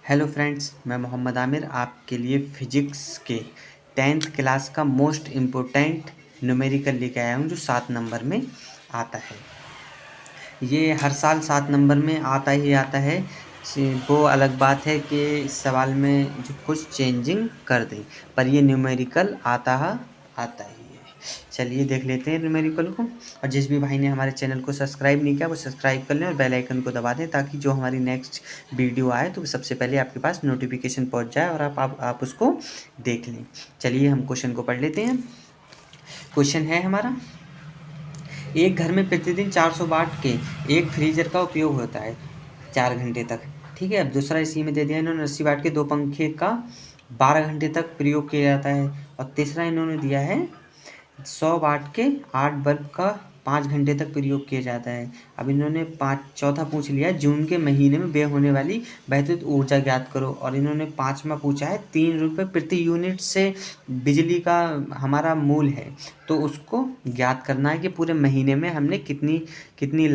Hello friends, मैं मोहम्मद आमिर आपके लिए फिजिक्स के 10th क्लास का मोस्ट इम्पोर्टेंट न्यूमेरिकल लेके आया हूँ जो 7 नंबर में आता है। ये हर साल 7 नंबर में आता ही आता है। वो अलग बात है कि इस सवाल में जो कुछ चेंजिंग कर दें, पर ये न्यूमेरिकल आता ही है। चलिए देख लेते हैं न्यूमेरिकल को। और जिस भी भाई ने हमारे चैनल को सब्सक्राइब नहीं किया वो सब्सक्राइब कर लें और बेल आइकन को दबा दें ताकि जो हमारी नेक्स्ट वीडियो आए तो सबसे पहले आपके पास नोटिफिकेशन पहुंच जाए और आप उसको देख लें। चलिए हम क्वेश्चन को पढ़ लेते हैं। क्वेश्चन है हमारा, एक घर में प्रतिदिन 400 वाट के एक फ्रीजर का उपयोग होता है 4 घंटे तक। ठीक है। अब दूसरा इसी में दे दिया इन्होंने 80 वाट के 2 पंखे का 12 घंटे तक प्रयोग किया जाता है। और तीसरा इन्होंने दिया है 100 वाट के 8 बल्ब का 5 घंटे तक प्रयोग किया जाता है। अब इन्होंने चौथा पूछ लिया जून के महीने में व्यय होने वाली वैद्युत ऊर्जा ज्ञात करो। और इन्होंने 5वां पूछा है 3 रुपये प्रति यूनिट से बिजली का हमारा मूल है, तो उसको ज्ञात करना है कि पूरे महीने में हमने कितनी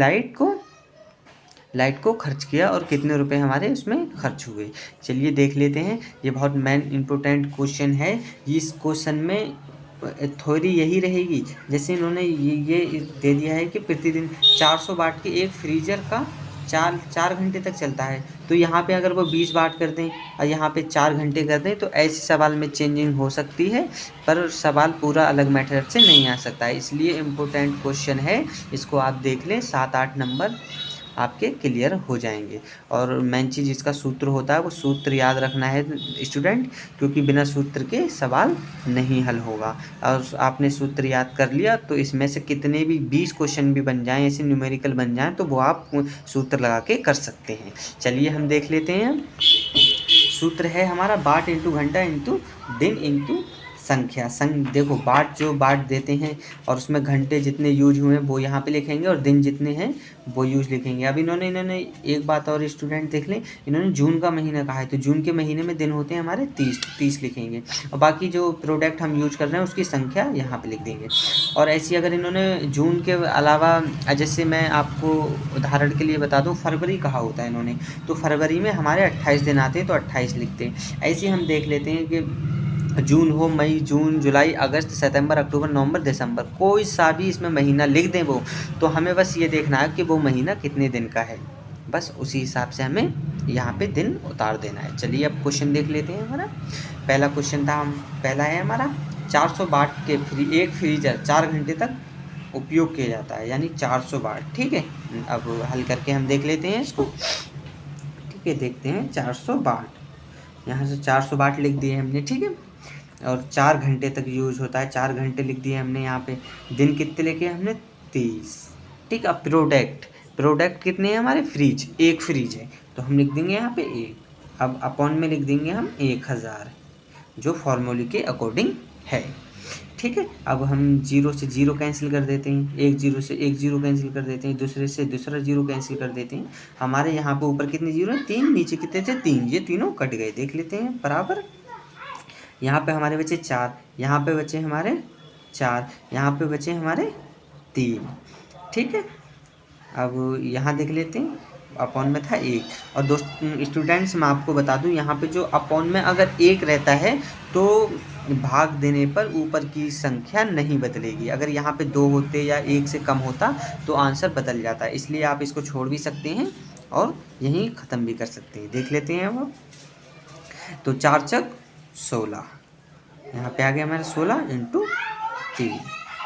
लाइट को खर्च किया और कितने रुपए हमारे उसमें खर्च हुए। चलिए देख लेते हैं। ये बहुत मेन इम्पोर्टेंट क्वेश्चन है। इस क्वेश्चन में थ्योरी यही रहेगी, जैसे इन्होंने ये दे दिया है कि प्रतिदिन 400 वाट के एक फ्रीजर का 4 घंटे तक चलता है, तो यहाँ पे अगर वो 20 वाट कर दें और यहाँ पे 4 घंटे कर दें तो ऐसे सवाल में चेंजिंग हो सकती है, पर सवाल पूरा अलग मेथड से नहीं आ सकता है। इसलिए इम्पोर्टेंट क्वेश्चन है, इसको आप देख लें। 7-8 नंबर आपके क्लियर हो जाएंगे। और मेन चीज़ इसका सूत्र होता है, वो सूत्र याद रखना है स्टूडेंट, क्योंकि बिना सूत्र के सवाल नहीं हल होगा। और आपने सूत्र याद कर लिया तो इसमें से कितने भी 20 क्वेश्चन भी बन जाएं, ऐसे न्यूमेरिकल बन जाएं, तो वो आप सूत्र लगा के कर सकते हैं। चलिए हम देख लेते हैं। सूत्र है हमारा वाट इंटू घंटा इंटू दिन इंटू संख्या। देखो जो वाट देते हैं और उसमें घंटे जितने यूज हुए हैं वो यहाँ पे लिखेंगे और दिन जितने हैं वो यूज लिखेंगे। अब इन्होंने एक बात और स्टूडेंट देख लें, इन्होंने जून का महीना कहा है, तो जून के महीने में दिन होते हैं हमारे 30 लिखेंगे। और बाकी जो प्रोडक्ट हम यूज कर रहे हैं उसकी संख्या यहाँ पे लिख देंगे। और ऐसी अगर इन्होंने जून के अलावा, जैसे मैं आपको उदाहरण के लिए बता दूँ, फरवरी कहा होता है इन्होंने, तो फरवरी में हमारे 28 दिन आते हैं तो 28 लिखते हैं। ऐसे हम देख लेते हैं कि जून हो, मई, जून, जुलाई, अगस्त, सितंबर, अक्टूबर, नवंबर, दिसंबर, कोई सा भी इसमें महीना लिख दें वो, तो हमें बस ये देखना है कि वो महीना कितने दिन का है, बस उसी हिसाब से हमें यहाँ पे दिन उतार देना है। चलिए अब क्वेश्चन देख लेते हैं हमारा। पहला क्वेश्चन पहला है हमारा, 400 वाट के एक फ्रीजर 4 घंटे तक उपयोग किया जाता है, यानी 400 वाट। ठीक है। अब हल करके हम देख लेते हैं इसको। ठीक है, देखते हैं 400 वाट, यहाँ से 400 वाट लिख दिए हमने। ठीक है। और 4 घंटे तक यूज होता है, 4 घंटे लिख दिए हमने यहाँ पे। दिन कितने लिखे हमने? 30। ठीक। अब प्रोडक्ट कितने हैं हमारे? एक फ्रीज है तो हम लिख देंगे यहाँ पे 1। अब अपॉन में लिख देंगे हम 1000, जो फॉर्मूले के अकॉर्डिंग है। ठीक है। अब हम 0 से 0 कैंसिल कर देते हैं, एक 0 से एक 0 कैंसिल कर देते हैं, दूसरे से दूसरा 0 कैंसिल कर देते हैं। हमारे यहाँ पे ऊपर कितने 0 हैं? 3, नीचे कितने थे? 3, ये तीनों कट गए। देख लेते हैं बराबर। यहाँ पे हमारे बचे 4, यहाँ पे बचे हमारे 4, यहाँ पे बचे हमारे 3। ठीक है। अब यहाँ देख लेते हैं, अपॉन में था 1। और स्टूडेंट्स मैं आपको बता दूं, यहाँ पे जो अपॉन में अगर 1 रहता है तो भाग देने पर ऊपर की संख्या नहीं बदलेगी। अगर यहाँ पे 2 होते या 1 से कम होता तो आंसर बदल जाता है, इसलिए आप इसको छोड़ भी सकते हैं और यहीं ख़त्म भी कर सकते हैं। देख लेते हैं अब। तो 4 चक 16, यहाँ पे आ गया हमारा 16 इंटू 3।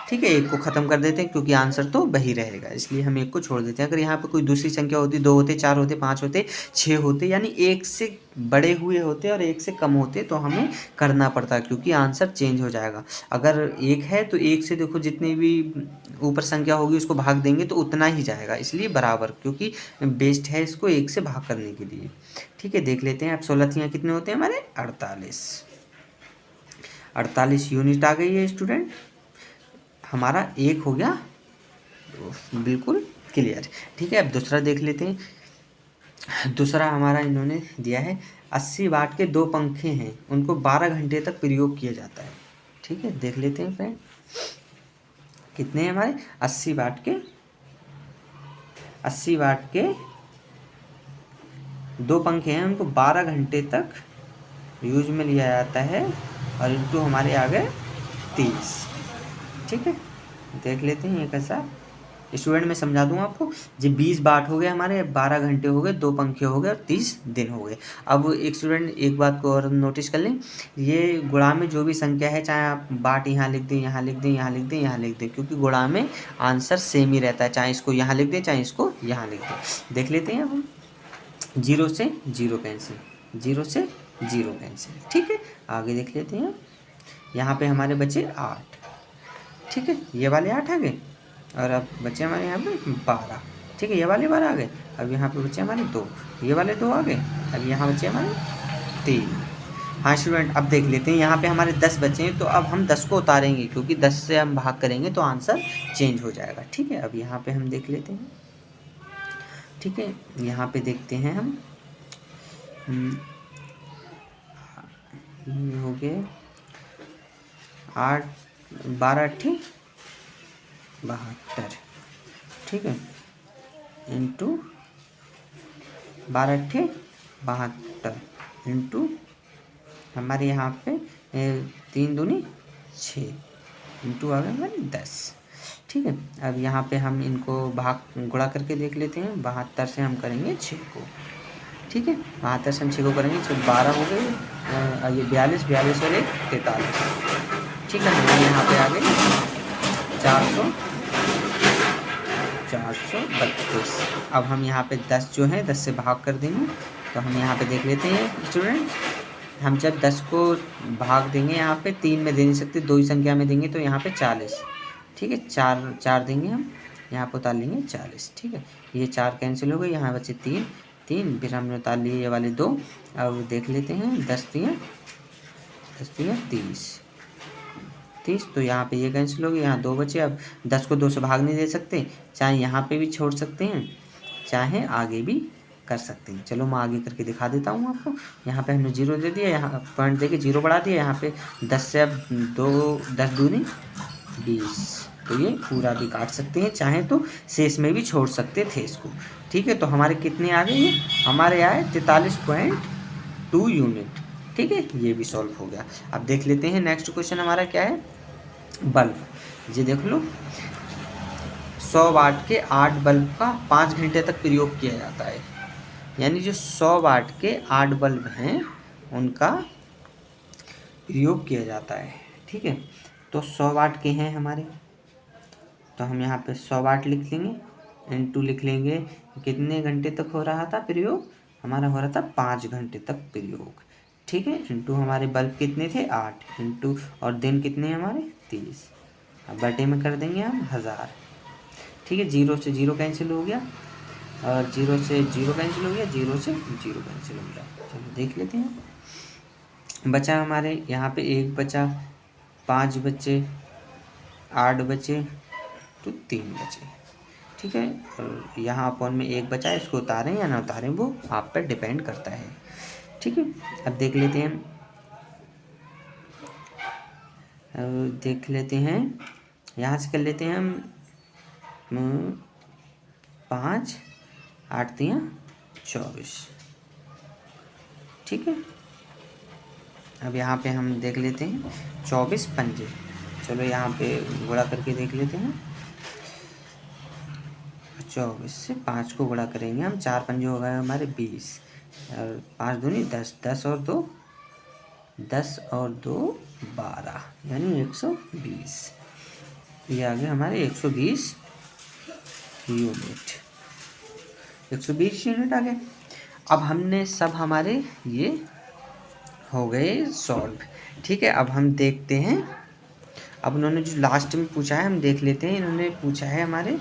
ठीक है। एक को ख़त्म कर देते हैं क्योंकि आंसर तो वही रहेगा, इसलिए हम एक को छोड़ देते हैं। अगर यहाँ पे कोई दूसरी संख्या होती, 2 होते, 4 होते, 5 होते, 6 होते, यानी 1 से बड़े हुए होते और 1 से कम होते तो हमें करना पड़ता, क्योंकि आंसर चेंज हो जाएगा। अगर 1 है तो 1 से देखो जितनी भी ऊपर संख्या होगी उसको भाग देंगे तो उतना ही जाएगा, इसलिए बराबर, क्योंकि बेस्ट है इसको 1 से भाग करने के लिए। ठीक है। देख लेते हैं अब 16 कितने होते हैं हमारे? 48 यूनिट आ गई है स्टूडेंट। हमारा 1 हो गया बिल्कुल क्लियर। ठीक है। अब दूसरा देख लेते हैं। दूसरा हमारा इन्होंने दिया है 80 वाट के 2 पंखे हैं, उनको 12 घंटे तक प्रयोग किया जाता है। ठीक है। देख लेते हैं फ्रेंड, कितने हैं हमारे? 80 वाट के 2 पंखे हैं उनको 12 घंटे तक यूज में लिया जाता है और इंटू हमारे आ गए 30। ठीक है, देख लेते हैं ये कैसा। स्टूडेंट मैं समझा दूँ आपको, जी 20 वाट हो गए हमारे, 12 घंटे हो गए, 2 पंखे हो गए और 30 दिन हो गए। अब एक स्टूडेंट एक बात को और नोटिस कर लें, ये गुणा में जो भी संख्या है, चाहे आप वाट यहाँ लिख दें, यहाँ लिख दें, यहाँ लिख दें, यहाँ लिख दें, क्योंकि गुणा में आंसर सेम ही रहता है, चाहे इसको यहाँ लिख दें चाहे इसको यहाँ लिख दें। देख लेते हैं अब हम, 0 से 0 कैंसिल, 0 से 0 कैंसिल। ठीक है, आगे देख लेते हैं। यहाँ पे हमारे बचे 8। ठीक है, ये वाले 8 आ गए और अब बचे हमारे यहाँ पे 12। ठीक है, ये वाले 12 आ गए। अब यहाँ पे बचे हमारे 2, ये वाले 2 आ गए। अब यहाँ बचे हमारे 3। हाँ स्टूडेंट, अब देख लेते हैं, यहाँ पे हमारे 10 बचे हैं, तो अब हम 10 को उतारेंगे, क्योंकि 10 से हम भाग करेंगे तो आंसर चेंज हो जाएगा। ठीक है, अब यहाँ पे हम देख लेते हैं। ठीक है, यहाँ पे देखते हैं हम, ये हो गए 8, 12 8 72। ठीक है, इंटू 12 8 72 इंटू हमारे यहाँ पे 3 दूनी 6 इंटू आ गए हमारे 10। ठीक है, अब यहाँ पे हम इनको भाग गुणा करके देख लेते हैं। 72 से हम करेंगे 6 को। ठीक है, 72 से हम 6 को करेंगे, 12 हो गए, ये 42 42 और 1 43। ठीक है, हमारे यहाँ पे आ गए 432। अब हम यहाँ पे 10 जो है 10 से भाग कर देंगे, तो हम यहाँ पे देख लेते हैं स्टूडेंट, हम जब 10 को भाग देंगे यहाँ पे 3 में दे नहीं सकते, 2 ही संख्या में देंगे, तो यहाँ पे 40। ठीक है, 4 देंगे हम, यहाँ पे उतार लेंगे 40। ठीक है, ये 4 कैंसिल हो गए, यहाँ बचे 3, फिर हमने उतार लिए ये वाले 2। अब देख लेते हैं, 10 3 30, तो यहाँ पे ये कैंसिल हो गया, यहाँ 2 बचे। अब 10 को 2 से भाग नहीं दे सकते, चाहे यहाँ पे भी छोड़ सकते हैं, चाहे आगे भी कर सकते हैं। चलो मैं आगे करके दिखा देता हूँ आपको। यहाँ पे हमने 0 दे दिया, यहाँ पॉइंट देके 0 बढ़ा दिया, यहाँ पे 10 से अब 10 दूनी 20, तो ये पूरा भी काट सकते हैं, चाहे तो शेष में भी छोड़ सकते थे इसको। ठीक है, तो हमारे कितने आ गए, ये हमारे आए 43.2 यूनिट। ठीक है, ये भी सॉल्व हो गया। अब देख लेते हैं नेक्स्ट क्वेश्चन हमारा क्या है, बल्ब। ये देख लो, 100 वाट के 8 बल्ब का 5 घंटे तक प्रयोग किया जाता है। यानी जो 100 वाट के 8 बल्ब हैं उनका प्रयोग किया जाता है। ठीक है, तो 100 वाट के हैं हमारे, तो हम यहाँ पे 100 वाट लिख लेंगे, इंटू लिख लेंगे कितने घंटे तक हो रहा था प्रयोग, हमारा हो रहा था 5 घंटे तक प्रयोग। ठीक है, इंटू हमारे बल्ब कितने थे 8, इंटू और दिन कितने हमारे 30। अब बटे में कर देंगे हम 1000। ठीक है, 0 से 0 कैंसिल हो गया और 0 से 0 कैंसिल हो गया, 0 से 0 कैंसिल हो गया। चलो देख लेते हैं, बचा हमारे यहाँ पे 1 बचा, 5 बचे, 8 बचे, तो 3 बचे। ठीक है, और यहाँ अपॉन में 1 बचा है, इसको उतारें या ना उतारें वो आप पर डिपेंड करता है। ठीक है, अब देख लेते हैं, यहाँ से कर लेते हैं हम 5 8 3 24। ठीक है, अब यहाँ पे हम देख लेते हैं 24 पंजे। चलो यहाँ पे गुणा करके देख लेते हैं, 24 से 5 को गुणा करेंगे हम, 4 पंजे हो गए हमारे 20, और 5 दूनी 10, 10 और 2 12, यानी 120। ये आ गए हमारे 120 यूनिट, 120 यूनिट आ गए। अब हमने सब हमारे ये हो गए सॉल्व। ठीक है, अब हम देखते हैं, अब उन्होंने जो लास्ट में पूछा है हम देख लेते हैं। इन्होंने पूछा है हमारे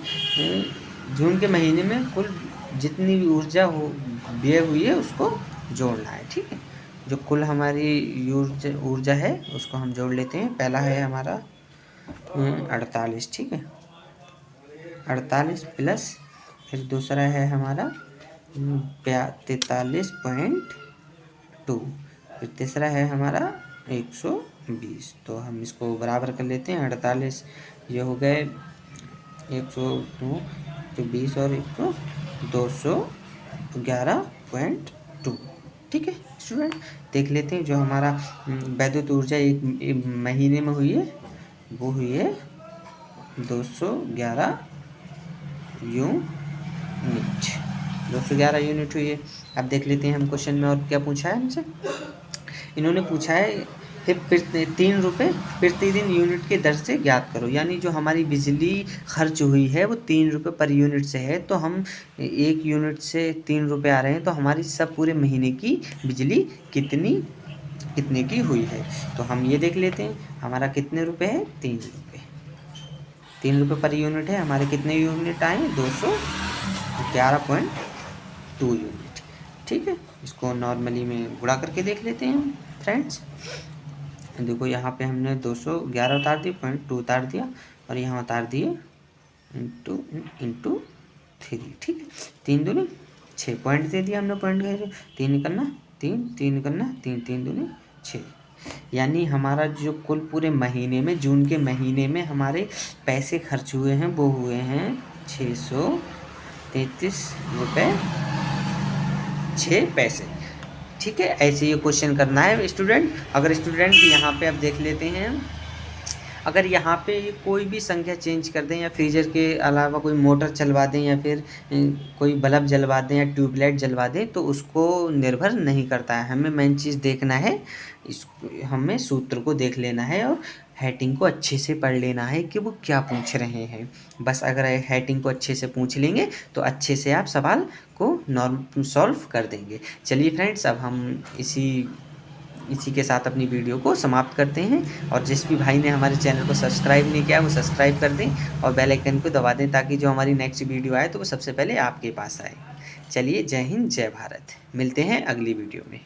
जून के महीने में कुल जितनी भी ऊर्जा हो व्यय हुई है उसको जोड़ना है। ठीक है, जो कुल हमारी ऊर्जा है उसको हम जोड़ लेते हैं। पहला है हमारा 48। ठीक है, 48 प्लस फिर दूसरा है हमारा 43.2, फिर तीसरा है हमारा 120। तो हम इसको बराबर कर लेते हैं। 48 ये हो गए 102, तो 20 और 1 तो 211.2 2। ठीक है स्टूडेंट, देख लेते हैं जो हमारा वैद्युत ऊर्जा एक महीने में हुई है वो हुई है 211 यूनिट। 211 यूनिट हुई है। अब देख लेते हैं हम क्वेश्चन में और क्या पूछा है हमसे। इन्होंने पूछा है फिर 3 रुपये प्रतिदिन यूनिट के दर से ज्ञात करो। यानी जो हमारी बिजली खर्च हुई है वो 3 रुपये पर यूनिट से है, तो हम 1 यूनिट से 3 रुपये आ रहे हैं, तो हमारी सब पूरे महीने की बिजली कितने की हुई है। तो हम ये देख लेते हैं हमारा कितने रुपये है, 3 रुपये। 3 रुपये पर यूनिट है, हमारे कितने यूनिट आए, 211.2 यूनिट। ठीक है, इसको नॉर्मली में गुणा करके देख लेते हैं हम फ्रेंड्स। देखो यहाँ पे हमने 211 उतार दिया, 0.2 उतार दिया, और यहाँ उतार दिए इंटू 3। ठीक है, 3 दूनी 6 पॉइंट दे दिया हमने, पॉइंट गए 3 निकलना 3, 3 निकलना 3, 3 दूनी 6। यानी हमारा जो कुल पूरे महीने में, जून के महीने में हमारे पैसे खर्च हुए हैं वो हुए हैं 633 रुपये 6 पैसे। ठीक है, ऐसे ये क्वेश्चन करना है स्टूडेंट। अगर स्टूडेंट यहाँ पे अब देख लेते हैं, अगर यहाँ पे कोई भी संख्या चेंज कर दें या फ्रीजर के अलावा कोई मोटर चलवा दें या फिर कोई बल्ब जलवा दें या ट्यूबलाइट जलवा दें, तो उसको निर्भर नहीं करता है। हमें मेन चीज़ देखना है, हमें सूत्र को देख लेना है और हेडिंग को अच्छे से पढ़ लेना है कि वो क्या पूछ रहे हैं। बस अगर हेडिंग को अच्छे से पूछ लेंगे तो अच्छे से आप सवाल को सॉल्व कर देंगे। चलिए फ्रेंड्स, अब हम इसी के साथ अपनी वीडियो को समाप्त करते हैं। और जिस भी भाई ने हमारे चैनल को सब्सक्राइब नहीं किया वो सब्सक्राइब कर दें और बेल आइकन को दबा दें, ताकि जो हमारी नेक्स्ट वीडियो आए तो वो सबसे पहले आपके पास आए। चलिए, जय हिंद, जय भारत। मिलते हैं अगली वीडियो में।